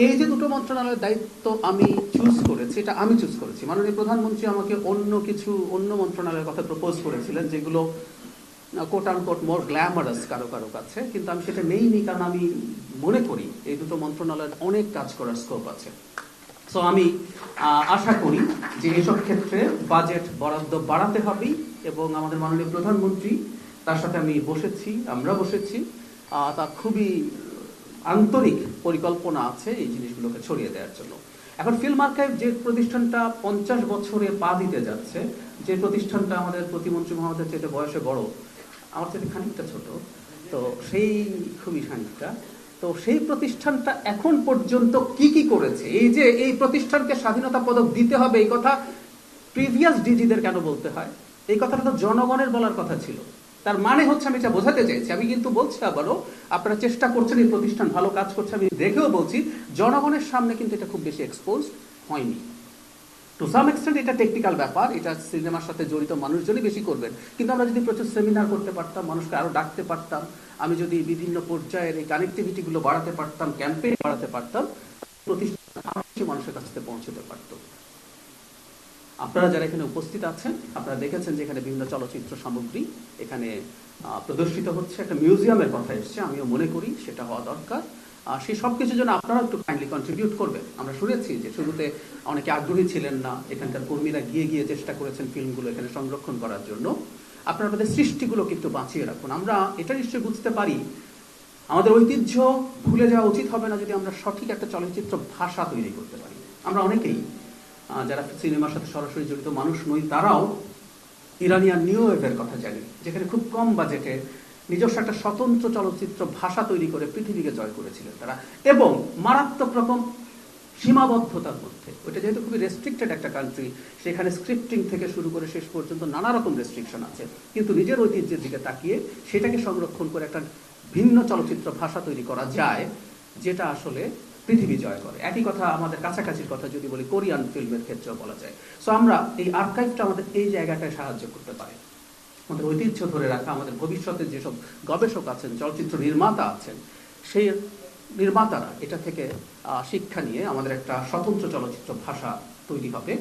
এই যে দুটো মন্ত্রণালয়ের দায়িত্ব আমি চুজ করেছি, এটা আমি চুজ করেছি। মাননীয় প্রধানমন্ত্রী আমাকে অন্য মন্ত্রণালয়ের কথা প্রপোজ করেছিলেন, যেগুলো কোট আনকোট মোর গ্ল্যামারাস কারো কারো কাছে, কিন্তু আমি সেটা নেইনি, কারণ আমি মনে করি এই দুটো মন্ত্রণালয়ের অনেক কাজ করার স্কোপ আছে। সো আমি আশা করি যে এসব ক্ষেত্রে বাজেট বরাদ্দ বাড়াতে হবেই, এবং আমাদের মাননীয় প্রধানমন্ত্রী তার সাথে আমরা বসেছি, তার খুবই আন্তরিক পরিকল্পনা আছে এই জিনিসগুলোকে ছড়িয়ে দেওয়ার জন্য। এখন ফিল্ম আর্কাইভ যে প্রতিষ্ঠানটা 50 বছরে পা দিতে যাচ্ছে, যে প্রতিষ্ঠানটা আমাদের প্রতিমন্ত্রী মহোদয়ের চেয়ে বয়সে বড়, আমার চেয়ে খানিকটা ছোট, তো সেই খুবই খানিকটা, তো সেই প্রতিষ্ঠানটা এখন পর্যন্ত কি করেছে, এই প্রতিষ্ঠানকে স্বাধীনতা পদক দিতে হবে, এই কথা প্রিভিয়াস ডিজিদের কেন বলতে হয়? এই কথাটা তো জনগণের বলার কথা ছিল। তার মানে হচ্ছে, আমি এটা বোঝাতে চাইছি, আমি কিন্তু বলছি আবারও, আপনারা চেষ্টা করছেন, এই প্রতিষ্ঠান ভালো কাজ করছে, আমি দেখেও বলছি, জনগণের সামনে কিন্তু এটা খুব বেশি এক্সপোজ হয়নি। টু সাম এক্সটেন্ট এটা টেকনিক্যাল ব্যাপার, এটা সিনেমার সাথে জড়িত মানুষজনই বেশি করবেন, কিন্তু আমরা যদি প্রচুর সেমিনার করতে পারতাম, মানুষকে আরো ডাকতে পারতাম, আমি যদি বিভিন্ন পর্যায়ের এই কানেক্টিভিটিগুলো বাড়াতে পারতাম, ক্যাম্পেইন বাড়াতে পারতাম, প্রতিষ্ঠান মানুষের কাছে পৌঁছতে পারত। আপনারা যারা এখানে উপস্থিত আছেন, আপনারা দেখেছেন যে এখানে বিভিন্ন চলচ্চিত্র সামগ্রী এখানে প্রদর্শিত হচ্ছে, একটা মিউজিয়ামের কথা এসছে, আমিও মনে করি সেটা হওয়া দরকার। সেই সব কিছুর জন্য আপনারা একটু কাইন্ডলি কন্ট্রিবিউট করবেন। আমরা শুনেছি যে শুরুতে অনেকে আগ্রহী ছিলেন না, এখানকার কর্মীরা গিয়ে চেষ্টা করেছেন ফিল্মগুলো এখানে সংরক্ষণ করার জন্য। আপনারা আপনাদের সৃষ্টিগুলোকে একটু বাঁচিয়ে রাখুন। আমরা এটা নিশ্চয়ই বুঝতে পারি, আমাদের ঐতিহ্য ভুলে যাওয়া উচিত হবে না যদি আমরা সঠিক একটা চলচ্চিত্র ভাষা তৈরি করতে পারি। আমরা অনেকেই যারা সিনেমার সাথে সরাসরি জড়িত মানুষ নই, তারাও ইরানিয়ান নিউ ওয়েভের কথা জানি, যেখানে খুব কম বাজেটে নিজস্ব একটা স্বতন্ত্র চলচ্চিত্র ভাষা তৈরি করে পৃথিবীকে জয় করেছিলেন তারা, এবং মারাত্মক রকম সীমাবদ্ধতার মধ্যে। ওইটা যেহেতু খুবই রেস্ট্রিক্টেড একটা কান্ট্রি, সেখানে স্ক্রিপ্টিং থেকে শুরু করে শেষ পর্যন্ত নানা রকম রেস্ট্রিকশন আছে, কিন্তু নিজের ঐতিহ্যের দিকে তাকিয়ে সেটাকে সংরক্ষণ করে একটা ভিন্ন চলচ্চিত্র ভাষা তৈরি করা যায়, যেটা আসলে পৃথিবী জয় করে। একই কথা আমাদের কাছাকাছির কথা যদি বলি, কোরিয়ান ফিল্মের ক্ষেত্রেও বলা যায়। সো আমরা এই আর্কাইভটা আমাদের এই জায়গাটায় সাহায্য করতে পারে, আমাদের ঐতিহ্য ধরে রাখা, আমাদের ভবিষ্যতে যেসব গবেষক আছেন, চলচ্চিত্র নির্মাতা আছেন, সেই নির্মাতারা এটা থেকে শিক্ষা নিয়ে আমাদের একটা স্বতন্ত্র চলচ্চিত্র ভাষা তৈরি হবে।